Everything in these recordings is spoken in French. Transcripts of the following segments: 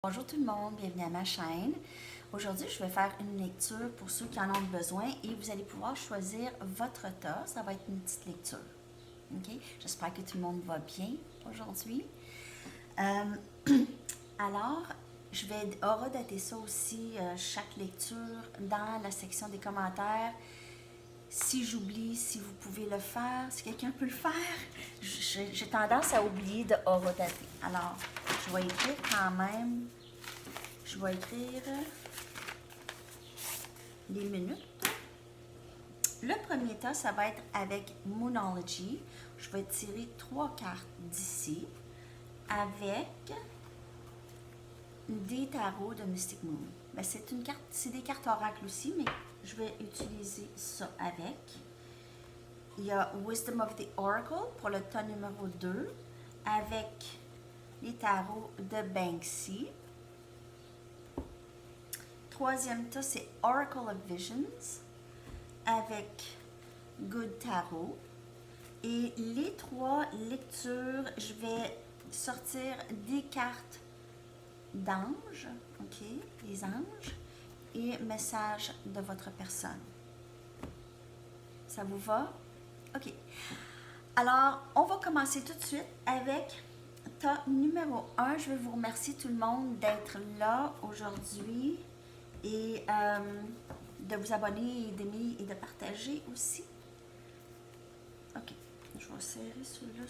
Bonjour tout le monde, bienvenue à ma chaîne. Aujourd'hui, je vais faire une lecture pour ceux qui en ont besoin et vous allez pouvoir choisir votre tas. Ça va être une petite lecture. OK? J'espère que tout le monde va bien aujourd'hui. Alors, je vais horodater ça aussi, chaque lecture, dans la section des commentaires. Si j'oublie, si vous pouvez le faire, si quelqu'un peut le faire, j'ai tendance à oublier de horodater. Alors, je vais écrire quand même. Je vais écrire les minutes. Le premier tas, ça va être avec Moonology. Je vais tirer 3 cartes d'ici avec des tarots de Mystic Moon. Ben, c'est des cartes oracles aussi, mais je vais utiliser ça avec. Il y a Wisdom of the Oracle pour le tas numéro 2 avec les tarots de Banksy. Troisième tas, c'est Oracle of Visions avec Good Tarot. Et les 3 lectures, je vais sortir des cartes d'anges, ok, les anges, et messages de votre personne. Ça vous va? Ok. Alors, on va commencer tout de suite avec tas numéro 1. Je vais vous remercier tout le monde d'être là aujourd'hui et de vous abonner, et d'aimer et de partager aussi. Ok, je vais serrer ceux-là,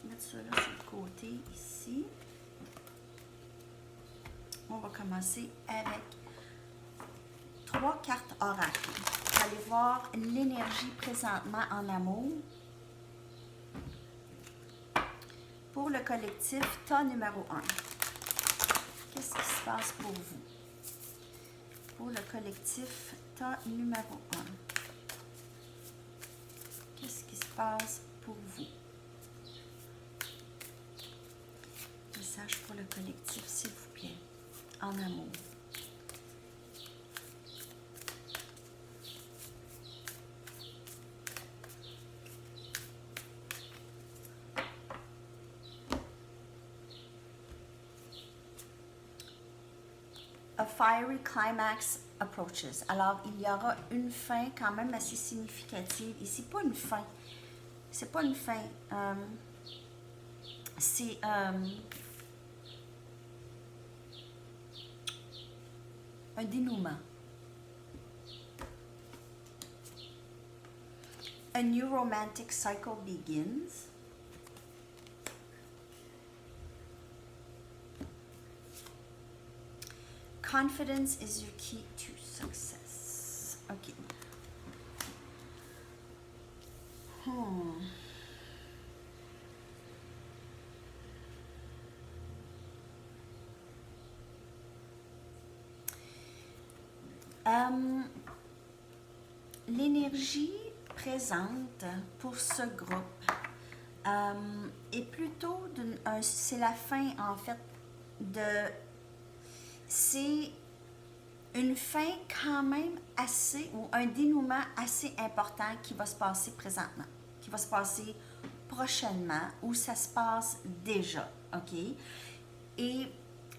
mettre ceux-là sur le côté ici. On va commencer avec 3 cartes oracles. Vous allez voir l'énergie présentement en amour. Pour le collectif, tas numéro 1. Qu'est-ce qui se passe pour vous? Pour le collectif, tas numéro 1. Qu'est-ce qui se passe pour vous? Message pour le collectif, s'il vous plaît. En amour. A fiery climax approaches. Alors, il y aura une fin quand même assez significative. Ici, pas une fin. C'est pas une fin. C'est un dénouement. A new romantic cycle begins. Confidence is your key to success. OK. L'énergie présente pour ce groupe est plutôt c'est la fin en fait de... C'est une fin quand même assez, ou un dénouement assez important qui va se passer présentement, qui va se passer prochainement, ou ça se passe déjà, OK? Et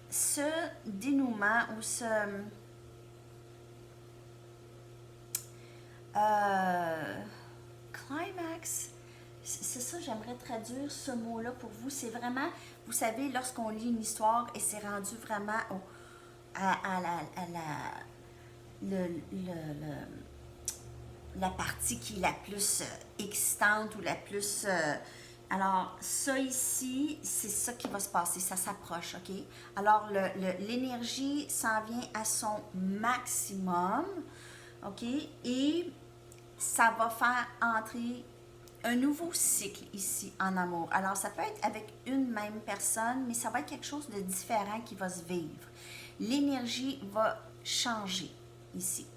ce dénouement ou ce... climax, c'est ça, j'aimerais traduire ce mot-là pour vous. C'est vraiment, vous savez, lorsqu'on lit une histoire et c'est rendu vraiment la partie qui est la plus excitante ou la plus... alors, ça ici, c'est ça qui va se passer, ça s'approche, OK? Alors, l'énergie s'en vient à son maximum, OK? Et ça va faire entrer un nouveau cycle ici en amour. Alors, ça peut être avec une même personne, mais ça va être quelque chose de différent qui va se vivre. L'énergie va changer ici.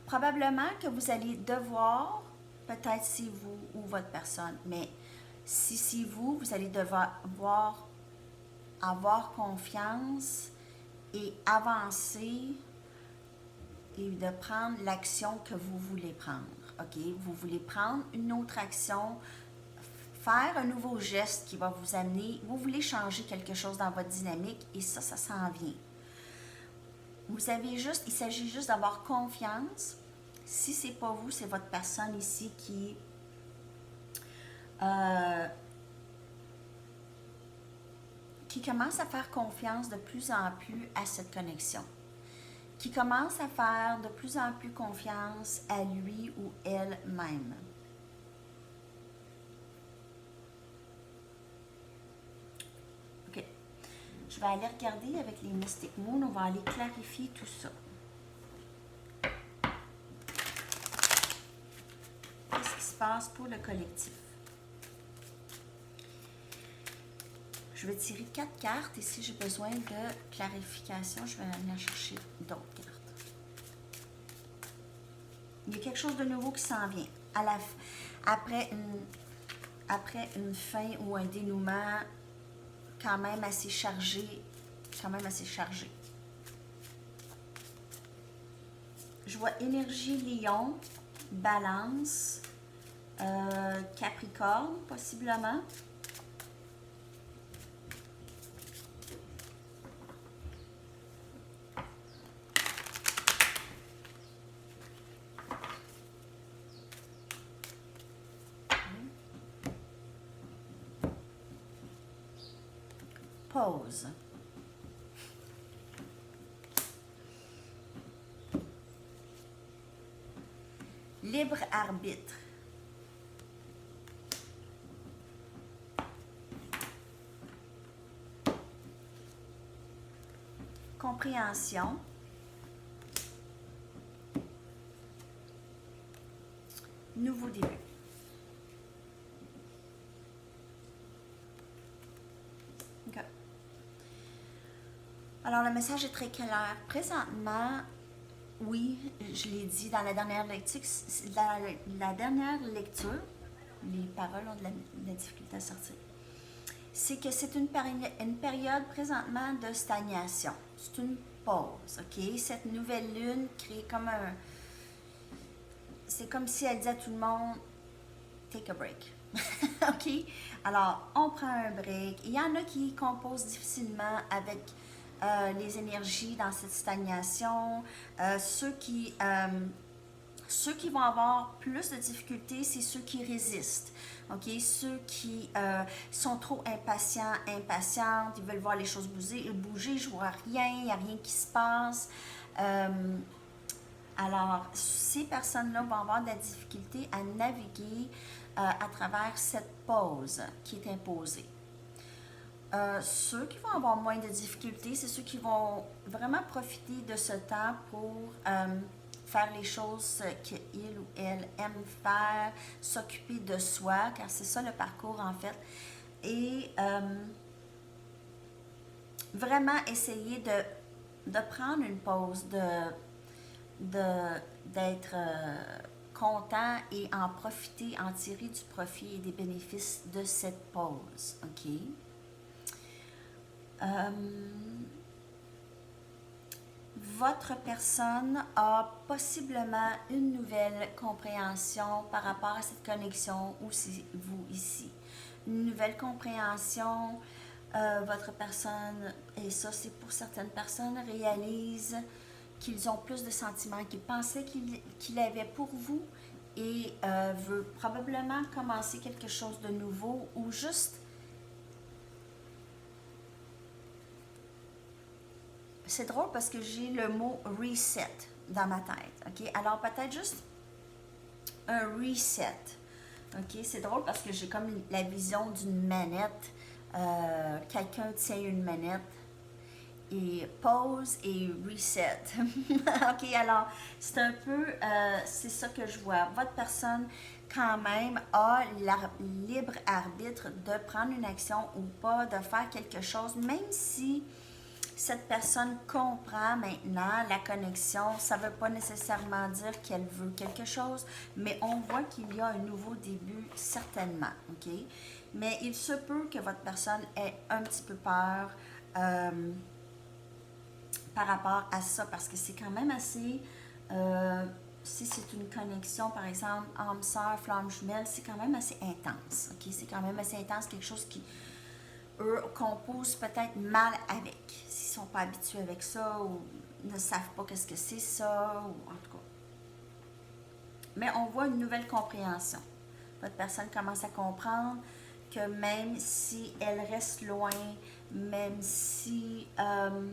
Probablement que vous allez devoir, peut-être si vous ou votre personne, mais si vous, vous allez devoir avoir confiance et avancer et de prendre l'action que vous voulez prendre. OK? Vous voulez prendre une autre action, faire un nouveau geste qui va vous amener, vous voulez changer quelque chose dans votre dynamique et ça s'en vient. Vous avez juste, il s'agit juste d'avoir confiance. Si c'est pas vous, c'est votre personne ici qui commence à faire confiance de plus en plus à cette connexion, qui commence à faire de plus en plus confiance à lui ou elle-même. Ok, je vais aller regarder avec les Mystic Moon, on va aller clarifier tout ça. Qu'est-ce qui se passe pour le collectif? Je vais tirer 4 cartes et si j'ai besoin de clarification, je vais aller chercher d'autres cartes. Il y a quelque chose de nouveau qui s'en vient. Après une fin ou un dénouement quand même assez chargé. Je vois énergie Lion, Balance, Capricorne possiblement. Pause. Libre arbitre. Compréhension. Nouveau début. Okay. Alors, le message est très clair. Présentement, oui, je l'ai dit dans la dernière lecture, les paroles ont de la difficulté à sortir. C'est que c'est une période présentement de stagnation. C'est une pause, ok? Cette nouvelle lune crée comme un... C'est comme si elle disait à tout le monde, take a break. OK? Alors, on prend un break. Il y en a qui composent difficilement avec les énergies dans cette stagnation. Ceux qui vont avoir plus de difficultés, c'est ceux qui résistent. OK? Ceux qui sont trop impatientes, ils veulent voir les choses bouger, je vois rien, il n'y a rien qui se passe. Alors, ces personnes-là vont avoir de la difficulté à naviguer à travers cette pause qui est imposée. Ceux qui vont avoir moins de difficultés, c'est ceux qui vont vraiment profiter de ce temps pour faire les choses qu'il ou elle aime faire, s'occuper de soi, car c'est ça le parcours en fait, et vraiment essayer de prendre une pause, d'être content et en profiter, en tirer du profit et des bénéfices de cette pause. OK? Votre personne a possiblement une nouvelle compréhension par rapport à cette connexion ou c'est vous ici. Une nouvelle compréhension, votre personne, et ça c'est pour certaines personnes, réalise qu'ils ont plus de sentiments qu'ils pensaient qu'il avait pour vous et veut probablement commencer quelque chose de nouveau ou juste... C'est drôle parce que j'ai le mot reset dans ma tête, ok? Alors peut-être juste un reset, ok? C'est drôle parce que j'ai comme la vision d'une manette, quelqu'un tient une manette, et pause et reset. OK, alors, c'est un peu, c'est ça que je vois. Votre personne, quand même, a la libre arbitre de prendre une action ou pas, de faire quelque chose, même si cette personne comprend maintenant la connexion. Ça ne veut pas nécessairement dire qu'elle veut quelque chose, mais on voit qu'il y a un nouveau début, certainement, OK? Mais il se peut que votre personne ait un petit peu peur par rapport à ça, parce que c'est quand même assez si c'est une connexion, par exemple, âme sœur, flamme jumelle, c'est quand même assez intense. OK? C'est quand même assez intense, quelque chose qui, eux, composent peut-être mal avec. S'ils ne sont pas habitués avec ça ou ne savent pas qu'est-ce que c'est ça, ou en tout cas. Mais on voit une nouvelle compréhension. Votre personne commence à comprendre que même si elle reste loin, même si elle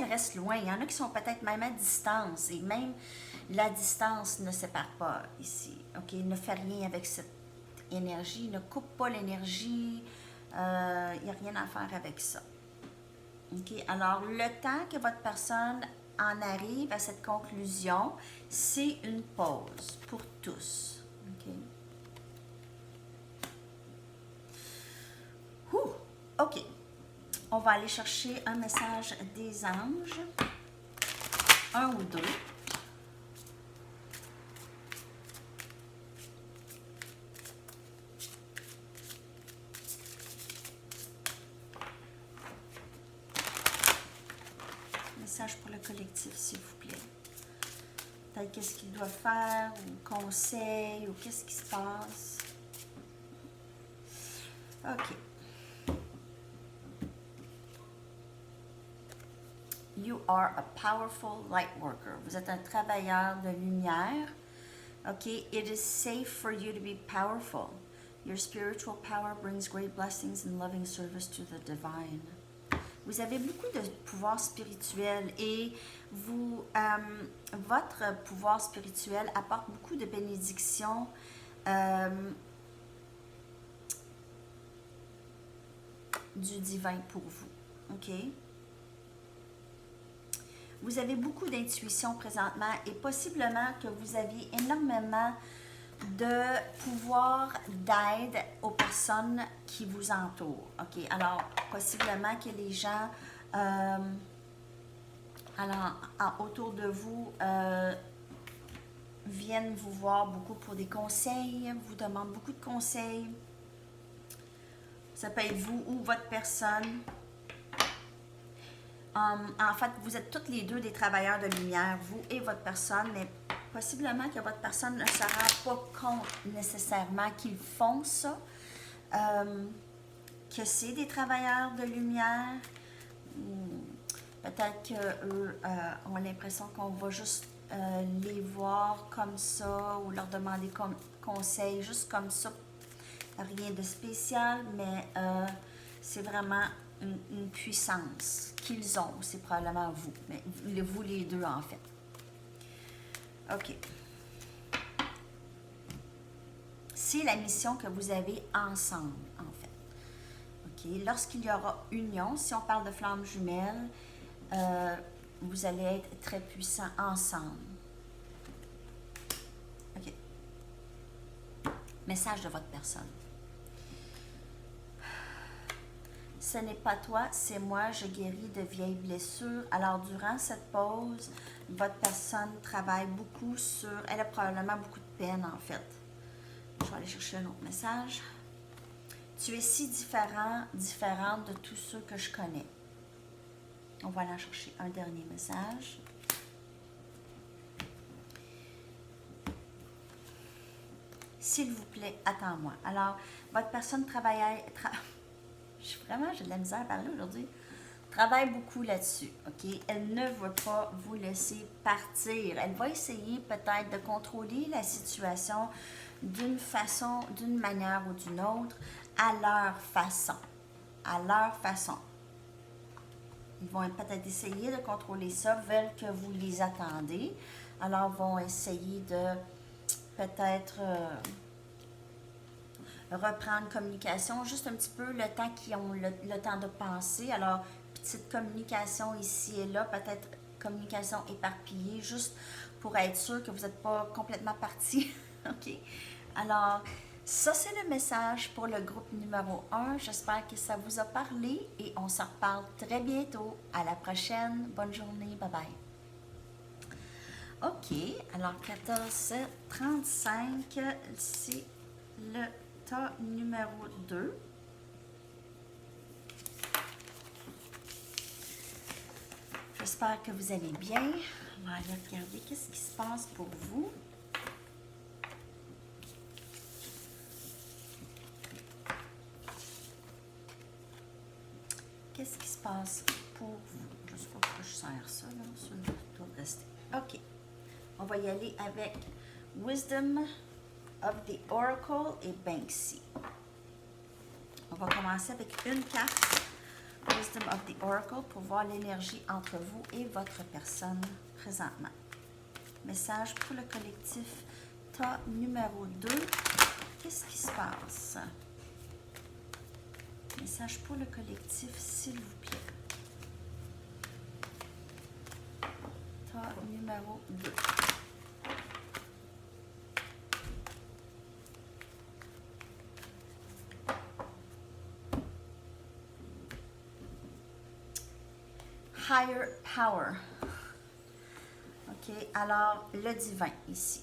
reste loin, il y en a qui sont peut-être même à distance, et même la distance ne sépare pas ici. OK? Ne fait rien avec cette énergie, ne coupe pas l'énergie, il n'y a rien à faire avec ça. OK? Alors, le temps que votre personne en arrive à cette conclusion, c'est une pause pour tous. OK? OK. On va aller chercher un message des anges. Un ou deux. Message pour le collectif, s'il vous plaît. Peut-être qu'est-ce qu'il doit faire, ou conseil, ou qu'est-ce qui se passe. OK. You are a powerful light worker. Vous êtes un travailleur de lumière. OK. It is safe for you to be powerful. Your spiritual power brings great blessings and loving service to the divine. Vous avez beaucoup de pouvoir spirituel et vous, votre pouvoir spirituel apporte beaucoup de bénédictions. Du divin pour vous. OK? Vous avez beaucoup d'intuition présentement et possiblement que vous aviez énormément de pouvoir d'aide aux personnes qui vous entourent. OK? Alors, possiblement que les gens autour de vous viennent vous voir beaucoup pour des conseils, vous demandent beaucoup de conseils. Ça peut être vous ou votre personne. En fait, vous êtes toutes les deux des travailleurs de lumière, vous et votre personne, mais possiblement que votre personne ne se rend pas compte nécessairement qu'ils font ça, que c'est des travailleurs de lumière. Peut-être qu'eux ont l'impression qu'on va juste les voir comme ça ou leur demander conseil juste comme ça. Rien de spécial, mais c'est vraiment une puissance qu'ils ont. C'est probablement vous, mais vous les deux en fait. OK. C'est la mission que vous avez ensemble, en fait. OK. Lorsqu'il y aura union, si on parle de flamme jumelle, vous allez être très puissants ensemble. OK. Message de votre personne. Ce n'est pas toi, c'est moi, je guéris de vieilles blessures. Alors, durant cette pause, votre personne travaille beaucoup sur... Elle a probablement beaucoup de peine, en fait. Je vais aller chercher un autre message. Tu es si différente de tous ceux que je connais. On va aller chercher un dernier message. S'il vous plaît, attends-moi. Alors, votre personne travaille... j'ai de la misère à parler aujourd'hui. Travaille beaucoup là-dessus, OK? Elle ne veut pas vous laisser partir. Elle va essayer peut-être de contrôler la situation d'une façon, d'une manière ou d'une autre, à leur façon. À leur façon. Ils vont peut-être essayer de contrôler ça, veulent que vous les attendez. Alors, vont essayer de peut-être... reprendre communication, juste un petit peu le temps qu'ils ont le temps de penser. Alors, petite communication ici et là, peut-être communication éparpillée, juste pour être sûr que vous n'êtes pas complètement parti. OK? Alors, ça, c'est le message pour le groupe numéro 1. J'espère que ça vous a parlé et on se reparle très bientôt. À la prochaine. Bonne journée. Bye-bye. OK. Alors, 14h35, c'est le tas numéro 2. J'espère que vous allez bien. On va aller regarder qu'est-ce qui se passe pour vous. Qu'est-ce qui se passe pour vous? Je sais pas pourquoi je serre ça, là. Ça doit rester. OK. On va y aller avec Wisdom of the Oracle et Banksy. On va commencer avec une carte Wisdom of the Oracle pour voir l'énergie entre vous et votre personne présentement. Message pour le collectif tas numéro 2. Qu'est-ce qui se passe? Message pour le collectif, s'il vous plaît. Tas numéro 2. Higher Power. OK, alors le divin ici.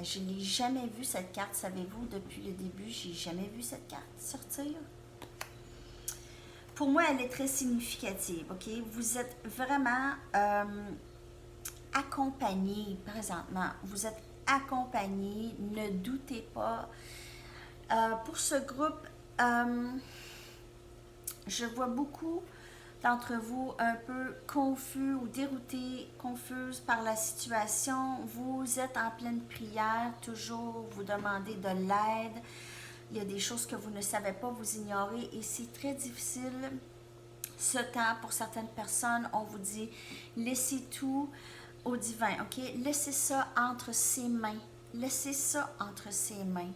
Je n'ai jamais vu cette carte, savez-vous, depuis le début, j'ai jamais vu cette carte sortir. Pour moi, elle est très significative, OK? Vous êtes vraiment accompagné présentement. Vous êtes accompagné, ne doutez pas. Pour ce groupe, je vois beaucoup d'entre vous un peu confus ou déroutés, confuses par la situation. Vous êtes en pleine prière, toujours vous demandez de l'aide. Il y a des choses que vous ne savez pas, vous ignorez et c'est très difficile. Ce temps, pour certaines personnes, on vous dit, laissez tout au divin, OK? Laissez ça entre ses mains. Laissez ça entre ses mains.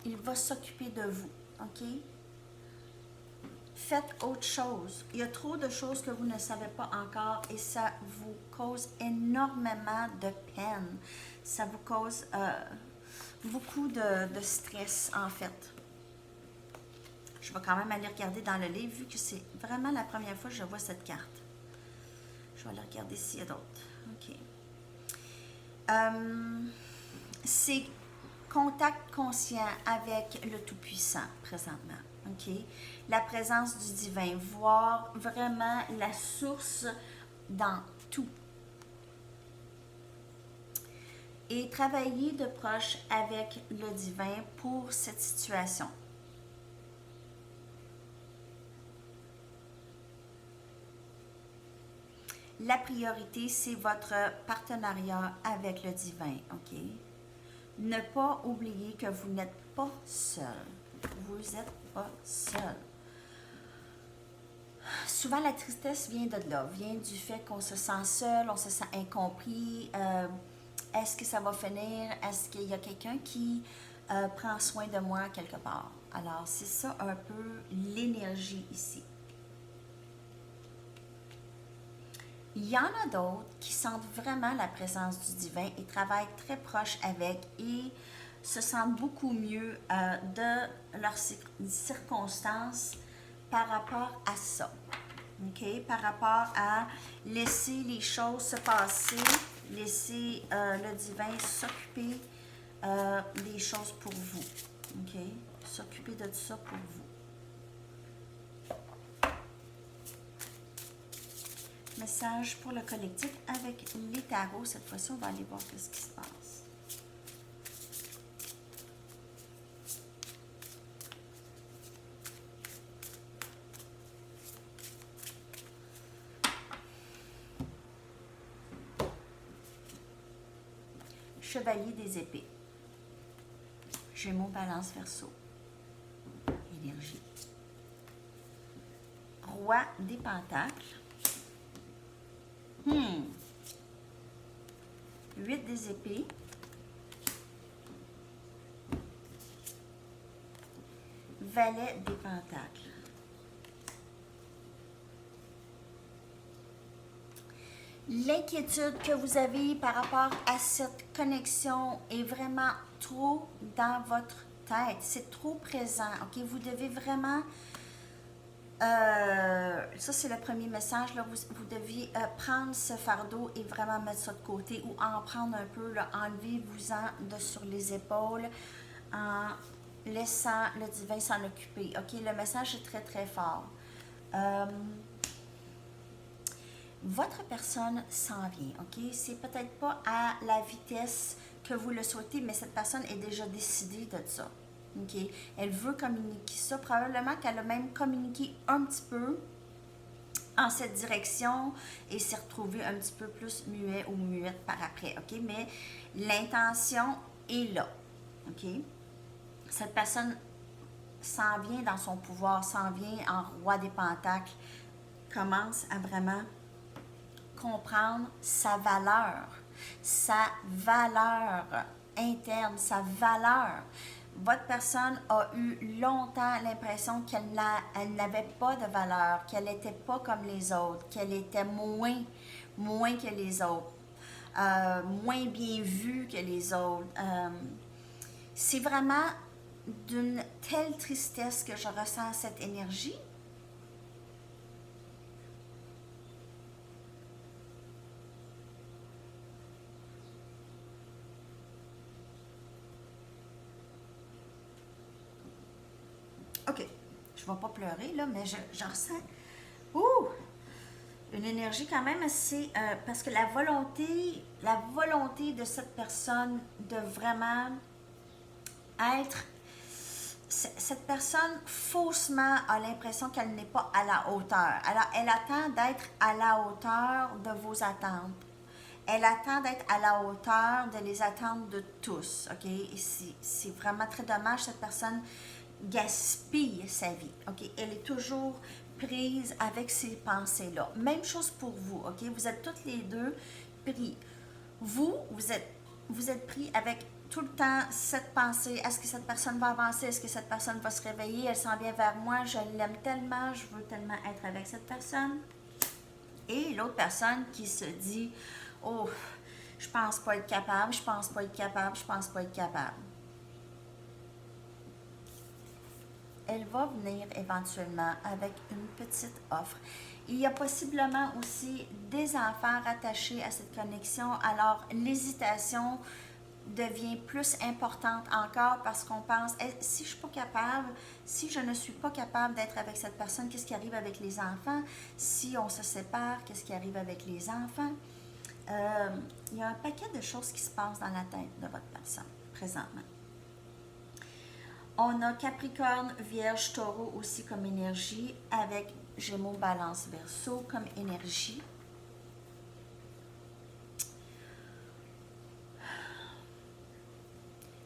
Il va s'occuper de vous, OK? Faites autre chose. Il y a trop de choses que vous ne savez pas encore et ça vous cause énormément de peine. Ça vous cause beaucoup de stress, en fait. Je vais quand même aller regarder dans le livre, vu que c'est vraiment la première fois que je vois cette carte. Je vais aller regarder s'il y a d'autres. OK. C'est contact conscient avec le Tout-Puissant, présentement. OK? La présence du divin. Voir vraiment la source dans tout. Et travailler de proche avec le divin pour cette situation. La priorité, c'est votre partenariat avec le divin, OK? Ne pas oublier que vous n'êtes pas seul. Vous n'êtes pas seul. Souvent, la tristesse vient de là, vient du fait qu'on se sent seul, on se sent incompris. Est-ce que ça va finir? Est-ce qu'il y a quelqu'un qui prend soin de moi quelque part? Alors, c'est ça un peu l'énergie ici. Il y en a d'autres qui sentent vraiment la présence du divin et travaillent très proche avec et se sentent beaucoup mieux de leurs circonstances par rapport à ça. OK? Par rapport à laisser les choses se passer, laisser le divin s'occuper des choses pour vous. OK? S'occuper de tout ça pour vous. Message pour le collectif avec les tarots. Cette fois-ci, on va aller voir ce qui se passe. Chevalier des épées. Gémeaux, Balance, Verseau. Énergie. Roi des pentacles. 8 des épées. Valet des pentacles. L'inquiétude que vous avez par rapport à cette connexion est vraiment trop dans votre tête. C'est trop présent. OK? Vous devez vraiment... ça, c'est le premier message. Là, vous deviez prendre ce fardeau et vraiment mettre ça de côté ou en prendre un peu, enlevez-vous-en de sur les épaules en laissant le divin s'en occuper. OK? Le message est très, très fort. votre personne s'en vient, OK? C'est peut-être pas à la vitesse que vous le souhaitez, mais cette personne est déjà décidée de ça, OK? Elle veut communiquer ça. Probablement qu'elle a même communiqué un petit peu en cette direction et s'est retrouvée un petit peu plus muet ou muette par après, OK? Mais l'intention est là, OK? Cette personne s'en vient dans son pouvoir, s'en vient en roi des pentacles, commence à vraiment comprendre sa valeur interne, sa valeur. Votre personne a eu longtemps l'impression qu'elle n'avait pas de valeur, qu'elle n'était pas comme les autres, qu'elle était moins que les autres, moins bien vue que les autres. C'est vraiment d'une telle tristesse que je ressens cette énergie. OK, je ne vais pas pleurer, là, mais j'en ressens une énergie quand même assez... parce que la volonté de cette personne de vraiment être... Cette personne, faussement, a l'impression qu'elle n'est pas à la hauteur. Alors, elle attend d'être à la hauteur de vos attentes. Elle attend d'être à la hauteur de les attentes de tous, OK? Et c'est vraiment très dommage, cette personne gaspille sa vie, OK? Elle est toujours prise avec ces pensées-là. Même chose pour vous, OK? Vous êtes toutes les deux pris. Vous êtes pris avec tout le temps cette pensée, est-ce que cette personne va avancer, est-ce que cette personne va se réveiller, elle s'en vient vers moi, je l'aime tellement, je veux tellement être avec cette personne. Et l'autre personne qui se dit, oh, je pense pas être capable, je pense pas être capable, je pense pas être capable. Elle va venir éventuellement avec une petite offre. Il y a possiblement aussi des enfants rattachés à cette connexion, alors l'hésitation devient plus importante encore parce qu'on pense, si je suis pas capable, si je ne suis pas capable d'être avec cette personne, qu'est-ce qui arrive avec les enfants? Si on se sépare, qu'est-ce qui arrive avec les enfants? Il y a un paquet de choses qui se passent dans la tête de votre personne présentement. On a Capricorne, Vierge, Taureau aussi comme énergie, avec Gémeaux, Balance, Verseau comme énergie.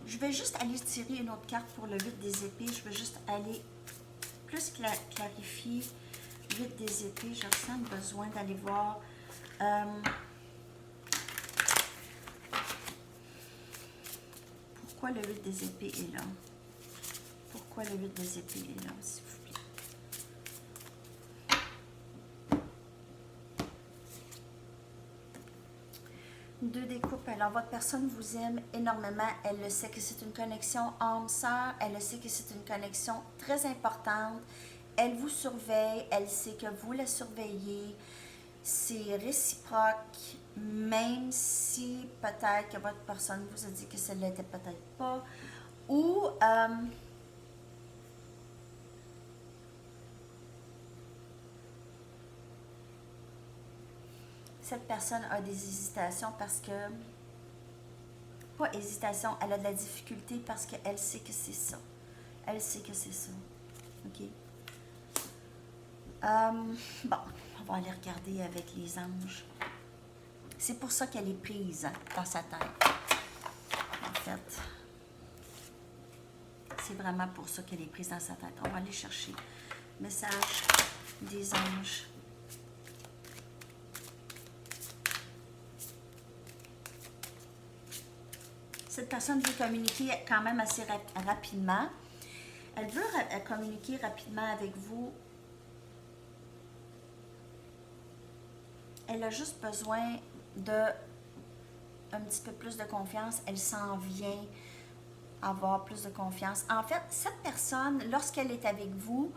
Je vais juste aller tirer une autre carte pour le 8 des épées. Je vais juste aller plus clarifier 8 des épées. Je ressens le besoin d'aller voir... pourquoi le 8 des épées est là? Pourquoi le 8 des épées est là, s'il vous plaît? Deux des coupes. Alors, votre personne vous aime énormément. Elle le sait que c'est une connexion âme-sœur. Elle le sait que c'est une connexion très importante. Elle vous surveille. Elle sait que vous la surveillez. C'est réciproque, même si peut-être que votre personne vous a dit que ça ne l'était peut-être pas. Ou... cette personne a des hésitations parce que, pas hésitation, elle a de la difficulté parce qu'elle sait que c'est ça. Elle sait que c'est ça. OK? Bon, on va aller regarder avec les anges. C'est pour ça qu'elle est prise dans sa tête. En fait, c'est vraiment pour ça qu'elle est prise dans sa tête. On va aller chercher message des anges. Cette personne veut communiquer quand même assez rapidement. Elle veut communiquer rapidement avec vous. Elle a juste besoin de un petit peu plus de confiance. Elle s'en vient avoir plus de confiance. En fait, cette personne, lorsqu'elle est avec vous,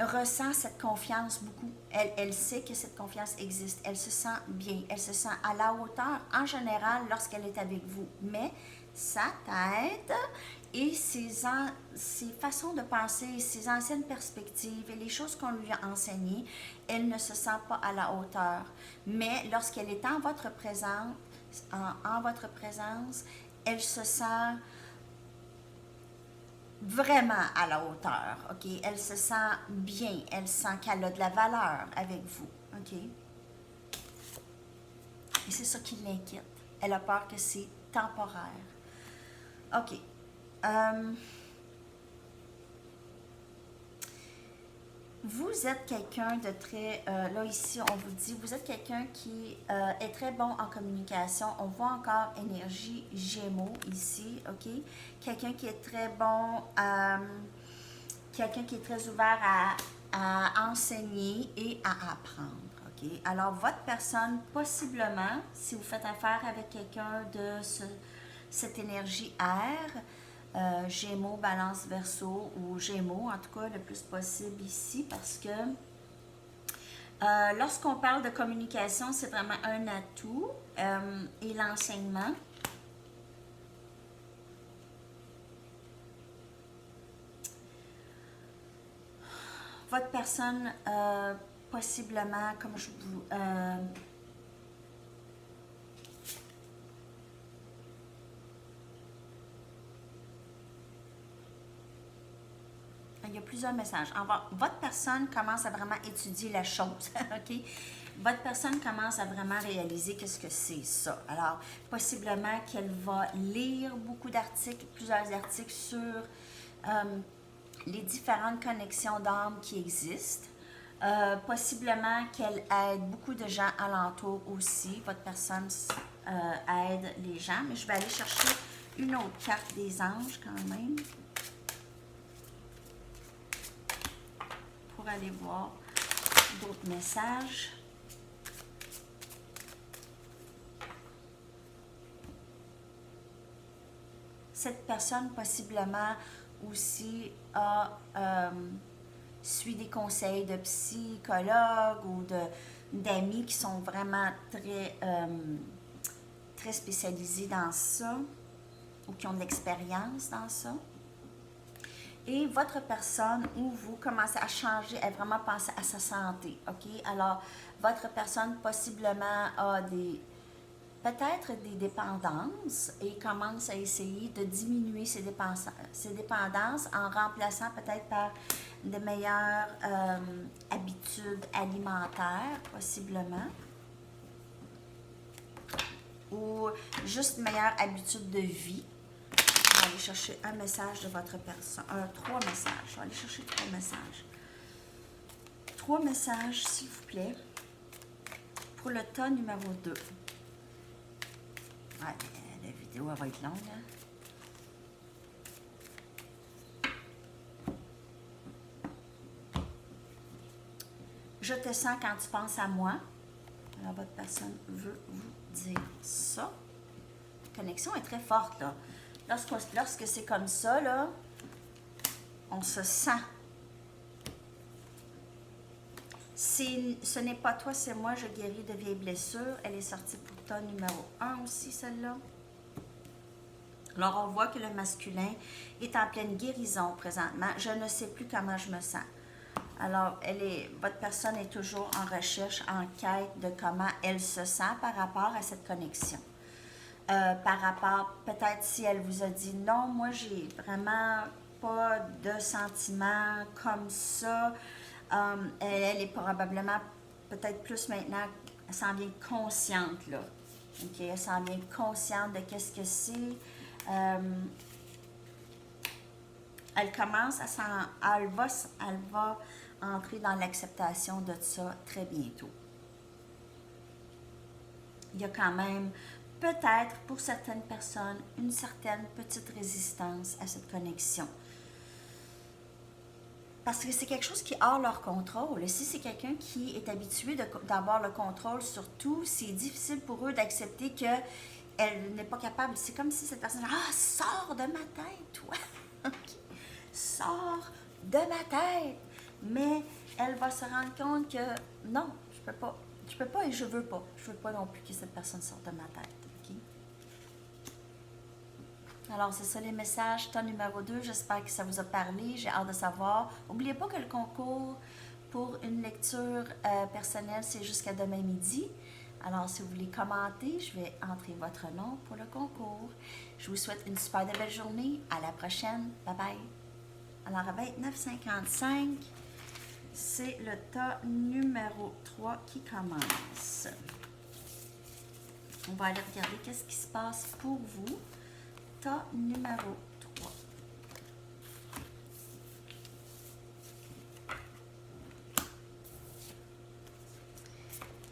ressent cette confiance beaucoup. Elle sait que cette confiance existe. Elle se sent bien. Elle se sent à la hauteur en général lorsqu'elle est avec vous. Mais sa tête et ses façons de penser, ses anciennes perspectives et les choses qu'on lui a enseignées, elle ne se sent pas à la hauteur. Mais lorsqu'elle est en votre présence, en votre présence, elle se sent vraiment à la hauteur, ok? Elle se sent bien, elle sent qu'elle a de la valeur avec vous, ok? Et c'est ça qui l'inquiète. Elle a peur que c'est temporaire. Ok. Vous êtes quelqu'un de très, là ici on vous dit, vous êtes quelqu'un qui est très bon en communication. On voit encore énergie Gémeaux ici, ok? Quelqu'un qui est très bon, quelqu'un qui est très ouvert à enseigner et à apprendre, ok? Alors votre personne, possiblement, si vous faites affaire avec quelqu'un de cette énergie air, Gémeaux, Balance, Verseau ou Gémeaux, en tout cas le plus possible ici, parce que lorsqu'on parle de communication, c'est vraiment un atout et l'enseignement. Votre personne, possiblement, comme je vous... il y a plusieurs messages. Votre personne commence à vraiment étudier la chose, ok? Votre personne commence à vraiment réaliser qu'est-ce que c'est ça. Alors, possiblement qu'elle va lire beaucoup d'articles, plusieurs articles sur les différentes connexions d'âme qui existent. Possiblement qu'elle aide beaucoup de gens alentour aussi. Votre personne aide les gens, mais je vais aller chercher une autre carte des anges quand même. Pour aller voir d'autres messages. Cette personne possiblement aussi suit des conseils de psychologues ou d'amis qui sont vraiment très spécialisés dans ça ou qui ont de l'expérience dans ça. Et votre personne, où vous commencez à changer, à vraiment penser à sa santé, ok? Alors, votre personne possiblement a peut-être des dépendances et commence à essayer de diminuer ses dépendances en remplaçant peut-être par de meilleures habitudes alimentaires, possiblement. Ou juste meilleures habitudes de vie. Je vais aller chercher un message de votre personne. 3 messages. Je vais aller chercher 3 messages. 3 messages, s'il vous plaît. Pour le tas numéro 2. Ouais, la vidéo elle va être longue. Hein? Je te sens quand tu penses à moi. Alors, votre personne veut vous dire ça. La connexion est très forte, là. Lorsque c'est comme ça, là, on se sent. Ce n'est pas toi, c'est moi, je guéris de vieilles blessures. Elle est sortie pour ton numéro 1 aussi, celle-là. Alors, on voit que le masculin est en pleine guérison présentement. Je ne sais plus comment je me sens. Alors, votre personne est toujours en recherche, en quête de comment elle se sent par rapport à cette connexion. Par rapport, peut-être si elle vous a dit non, moi j'ai vraiment pas de sentiments comme ça. Elle est probablement peut-être plus maintenant, elle s'en vient consciente là. Ok, elle s'en vient consciente de qu'est-ce que c'est. Elle commence elle va entrer dans l'acceptation de ça très bientôt. Il y a quand même peut-être pour certaines personnes une certaine petite résistance à cette connexion. Parce que c'est quelque chose qui est hors leur contrôle. Et si c'est quelqu'un qui est habitué d'avoir le contrôle sur tout, c'est difficile pour eux d'accepter qu'elle n'est pas capable. C'est comme si cette personne dit « Ah, sors de ma tête, toi! Sors de ma tête! » Mais elle va se rendre compte que non, je peux pas. Je peux pas et je veux pas. Je veux pas non plus que cette personne sorte de ma tête. Okay? Alors, c'est ça les messages. Ton numéro 2, j'espère que ça vous a parlé. J'ai hâte de savoir. N'oubliez pas que le concours pour une lecture personnelle, c'est jusqu'à demain midi. Alors, si vous voulez commenter, je vais entrer votre nom pour le concours. Je vous souhaite une super belle journée. À la prochaine. Bye bye. Alors, à 29,55, c'est le tas numéro 3 qui commence. On va aller regarder qu'est-ce qui se passe pour vous. Tas numéro 3.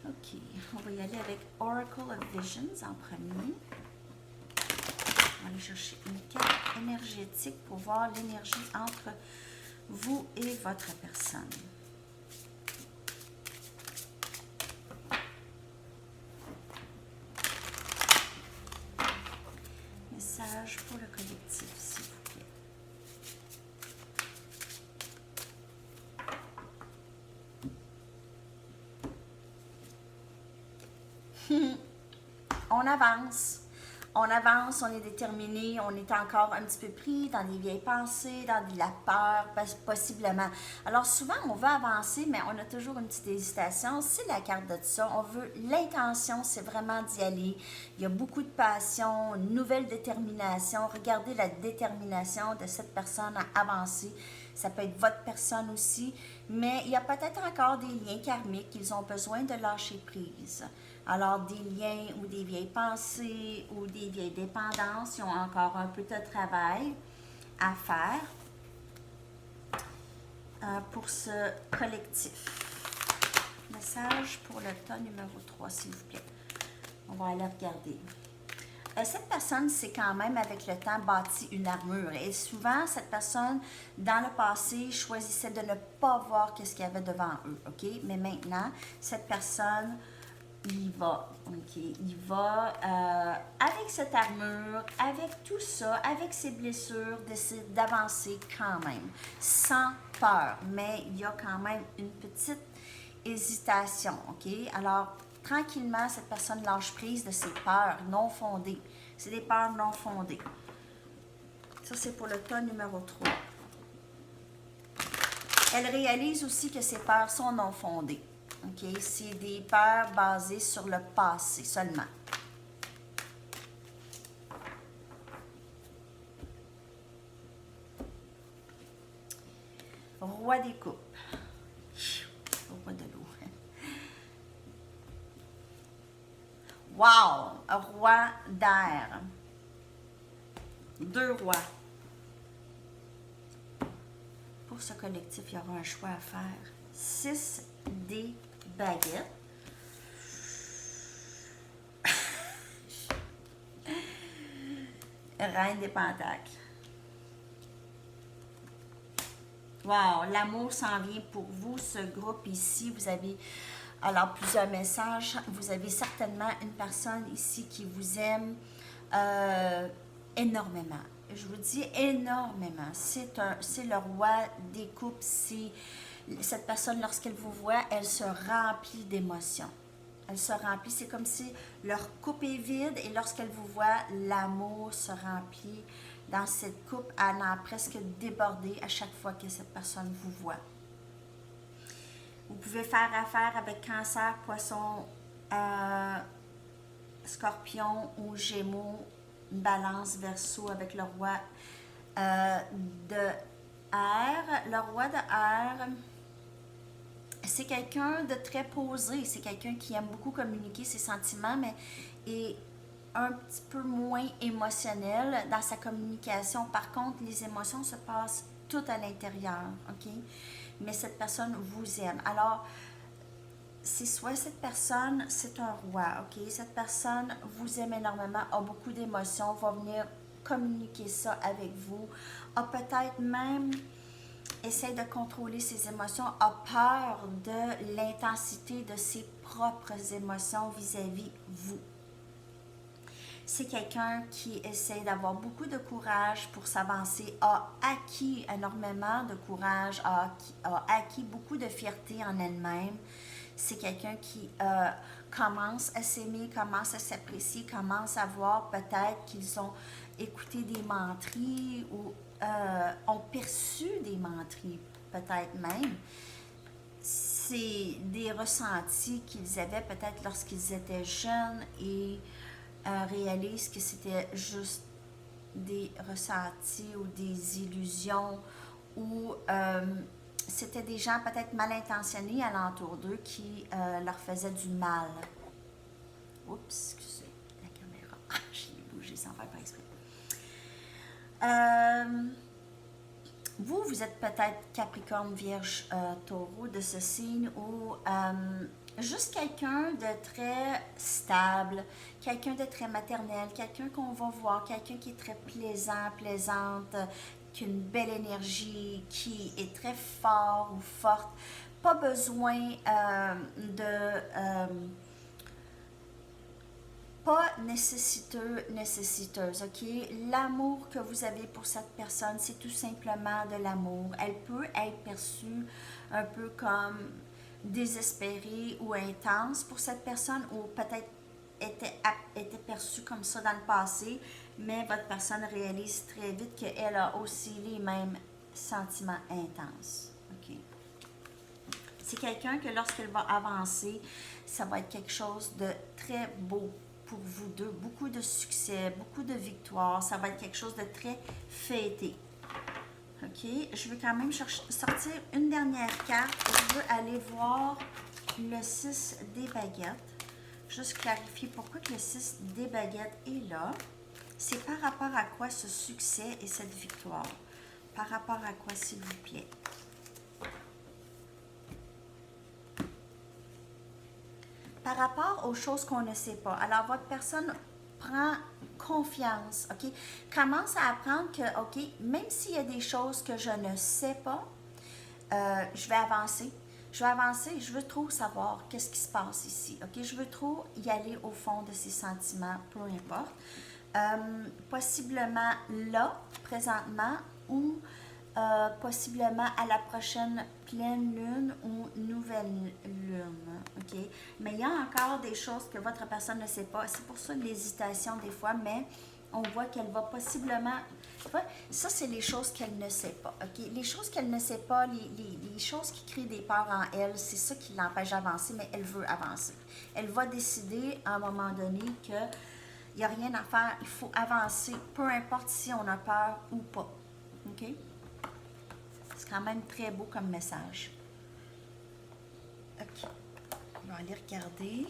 OK, on va y aller avec Oracle of Visions en premier. On va aller chercher une carte énergétique pour voir l'énergie entre vous et votre personne. Message pour le collectif, s'il vous plaît. On avance. On avance, on est déterminé, on est encore un petit peu pris dans des vieilles pensées, dans de la peur, possiblement. Alors souvent, on veut avancer, mais on a toujours une petite hésitation. C'est la carte de ça. On veut, l'intention, c'est vraiment d'y aller. Il y a beaucoup de passion, une nouvelle détermination. Regardez la détermination de cette personne à avancer. Ça peut être votre personne aussi, mais il y a peut-être encore des liens karmiques qu'ils ont besoin de lâcher prise. Alors, des liens ou des vieilles pensées ou des vieilles dépendances, ils ont encore un peu de travail à faire pour ce collectif. Message pour le tas numéro 3, s'il vous plaît. On va aller regarder. Cette personne, c'est quand même avec le temps bâti une armure. Et souvent, cette personne, dans le passé, choisissait de ne pas voir ce qu'il y avait devant eux. OK? Mais maintenant, cette personne, il va, OK? Il va, avec cette armure, avec tout ça, avec ses blessures, d'essayer d'avancer quand même, sans peur. Mais il y a quand même une petite hésitation. OK? Alors, tranquillement, cette personne lâche prise de ses peurs non fondées. C'est des peurs non fondées. Ça, c'est pour le tas numéro 3. Elle réalise aussi que ses peurs sont non fondées. OK? C'est des peurs basées sur le passé seulement. Roi des coupes. Roi de l'eau. Wow! Roi d'air. 2 rois. Pour ce collectif, il y aura un choix à faire. 6 des baguettes. Reine des pentacles. Wow! L'amour s'en vient pour vous, ce groupe ici. Vous avez... Alors, plusieurs messages. Vous avez certainement une personne ici qui vous aime énormément. Je vous dis énormément. C'est le roi des coupes. Cette personne, lorsqu'elle vous voit, elle se remplit d'émotions. Elle se remplit. C'est comme si leur coupe est vide et lorsqu'elle vous voit, l'amour se remplit dans cette coupe. Elle en a presque débordé à chaque fois que cette personne vous voit. Vous pouvez faire affaire avec Cancer, Poisson, Scorpion ou Gémeaux, Balance, Verseau avec le roi de air. Le roi de air, c'est quelqu'un de très posé. C'est quelqu'un qui aime beaucoup communiquer ses sentiments, mais est un petit peu moins émotionnel dans sa communication. Par contre, les émotions se passent tout à l'intérieur, OK? Mais cette personne vous aime. Alors, c'est soit cette personne, c'est un roi, OK? Cette personne vous aime énormément, a beaucoup d'émotions, va venir communiquer ça avec vous, a peut-être même essaie de contrôler ses émotions, a peur de l'intensité de ses propres émotions vis-à-vis vous. C'est quelqu'un qui essaie d'avoir beaucoup de courage pour s'avancer, a acquis énormément de courage, a acquis beaucoup de fierté en elle-même. c'est quelqu'un qui commence à s'aimer, commence à s'apprécier, commence à voir peut-être qu'ils ont écouté des menteries ou ont perçu des menteries, peut-être même. C'est des ressentis qu'ils avaient peut-être lorsqu'ils étaient jeunes et réalisent que c'était juste des ressentis ou des illusions ou c'était des gens peut-être mal intentionnés alentour d'eux qui leur faisaient du mal. Oups, excusez la caméra. J'ai bougé sans faire exprès. Vous êtes peut-être Capricorne, Vierge, Taureau de ce signe ou juste quelqu'un de très stable, quelqu'un de très maternel, quelqu'un qu'on va voir, quelqu'un qui est très plaisant, plaisante, qui a une belle énergie, qui est très fort ou forte. Pas besoin pas nécessiteuse, ok? L'amour que vous avez pour cette personne, c'est tout simplement de l'amour. Elle peut être perçue un peu comme désespérée ou intense pour cette personne, ou peut-être était perçue comme ça dans le passé, mais votre personne réalise très vite qu'elle a aussi les mêmes sentiments intenses, ok? C'est quelqu'un que lorsqu'elle va avancer, ça va être quelque chose de très beau pour vous deux. Beaucoup de succès, beaucoup de victoires. Ça va être quelque chose de très fêté. OK? Je vais quand même sortir une dernière carte. Je veux aller voir le 6 des baguettes. Juste clarifier pourquoi le 6 des baguettes est là. C'est par rapport à quoi ce succès et cette victoire? Par rapport à quoi, s'il vous plaît? Par rapport aux choses qu'on ne sait pas. Alors, votre personne prend confiance, OK? Commence à apprendre que, OK, même s'il y a des choses que je ne sais pas, je vais avancer. Je vais avancer, je veux trop savoir qu'est-ce qui se passe ici, OK? Je veux trop y aller au fond de ces sentiments, peu importe. Possiblement là, présentement, ou possiblement à la prochaine pleine lune ou nouvelle lune, ok? Mais il y a encore des choses que votre personne ne sait pas. C'est pour ça l'hésitation des fois, mais on voit qu'elle va possiblement... Ça, c'est les choses qu'elle ne sait pas, ok? Les choses qu'elle ne sait pas, les choses qui créent des peurs en elle, c'est ça qui l'empêche d'avancer, mais elle veut avancer. Elle va décider à un moment donné que il n'y a rien à faire, il faut avancer, peu importe si on a peur ou pas, ok? C'est quand même très beau comme message. OK. On va aller regarder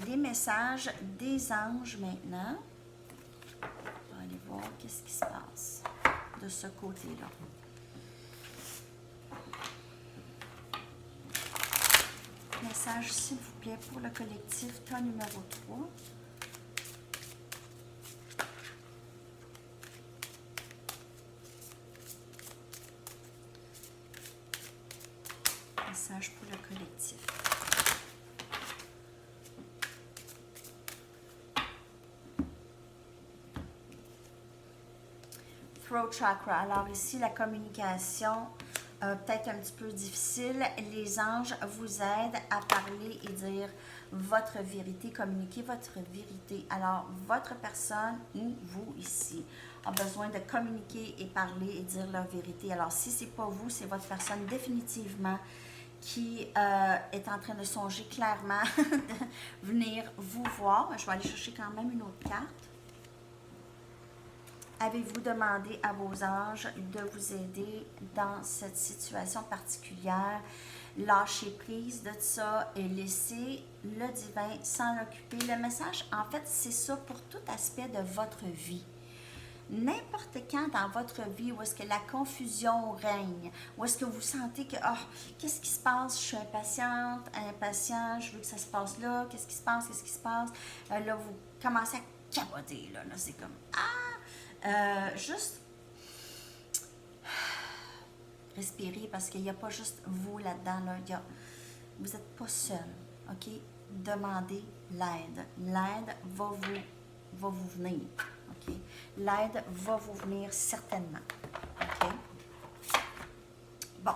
les messages des anges maintenant. On va aller voir qu'est-ce qui se passe de ce côté-là. Message, s'il vous plaît, pour le collectif, cas numéro 3. Message pour le collectif. Throat chakra. Alors ici, la communication peut-être un petit peu difficile. Les anges vous aident à parler et dire votre vérité, communiquer votre vérité. Alors, votre personne ou vous ici a besoin de communiquer et parler et dire leur vérité. Alors, si ce n'est pas vous, c'est votre personne définitivement qui est en train de songer clairement de venir vous voir. Je vais aller chercher quand même une autre carte. Avez-vous demandé à vos anges de vous aider dans cette situation particulière? Lâchez prise de ça et laissez le divin s'en occuper. Le message, en fait, c'est ça pour tout aspect de votre vie. N'importe quand dans votre vie où est-ce que la confusion règne, où est-ce que vous sentez que, oh, qu'est-ce qui se passe, je suis impatiente, impatient, je veux que ça se passe là, qu'est-ce qui se passe, là, vous commencez à capoter, là c'est comme, juste respirer parce qu'il n'y a pas juste vous là-dedans, là. Vous n'êtes pas seul, ok? Demandez l'aide. L'aide va vous venir, ok? L'aide va vous venir certainement, ok? Bon,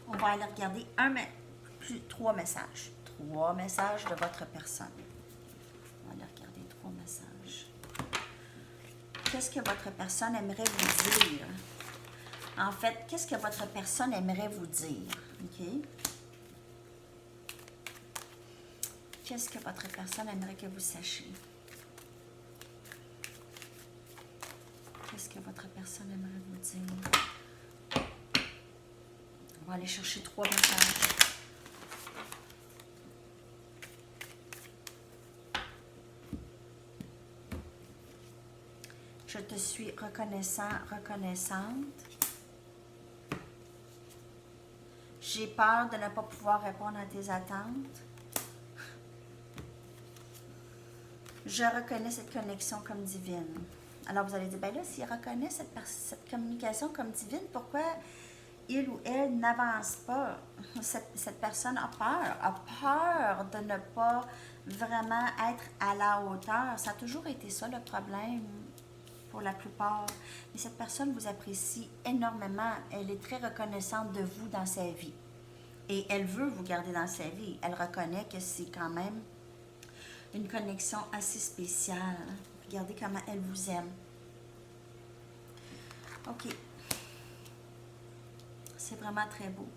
on va aller regarder 3 messages. 3 messages de votre personne. On va aller regarder 3 messages. Qu'est-ce que votre personne aimerait vous dire? En fait, qu'est-ce que votre personne aimerait vous dire? OK? Qu'est-ce que votre personne aimerait que vous sachiez? Qu'est-ce que votre personne aimerait vous dire? On va aller chercher 3 messages. Je te suis reconnaissant, reconnaissante. J'ai peur de ne pas pouvoir répondre à tes attentes. Je reconnais cette connexion comme divine. Alors vous allez dire, ben là, s'il reconnaît cette communication comme divine, pourquoi il ou elle n'avance pas? Cette personne a peur de ne pas vraiment être à la hauteur. Ça a toujours été ça le problème pour la plupart. Mais cette personne vous apprécie énormément. Elle est très reconnaissante de vous dans sa vie. Et elle veut vous garder dans sa vie. Elle reconnaît que c'est quand même une connexion assez spéciale. Regardez comment elle vous aime. OK. C'est vraiment très beau.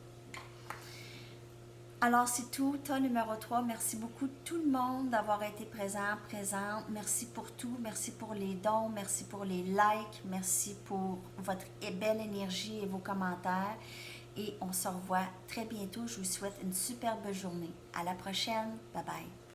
Alors, c'est tout. Ton numéro 3. Merci beaucoup tout le monde d'avoir été présente. Merci pour tout. Merci pour les dons. Merci pour les likes. Merci pour votre belle énergie et vos commentaires. Et on se revoit très bientôt. Je vous souhaite une superbe journée. À la prochaine. Bye bye.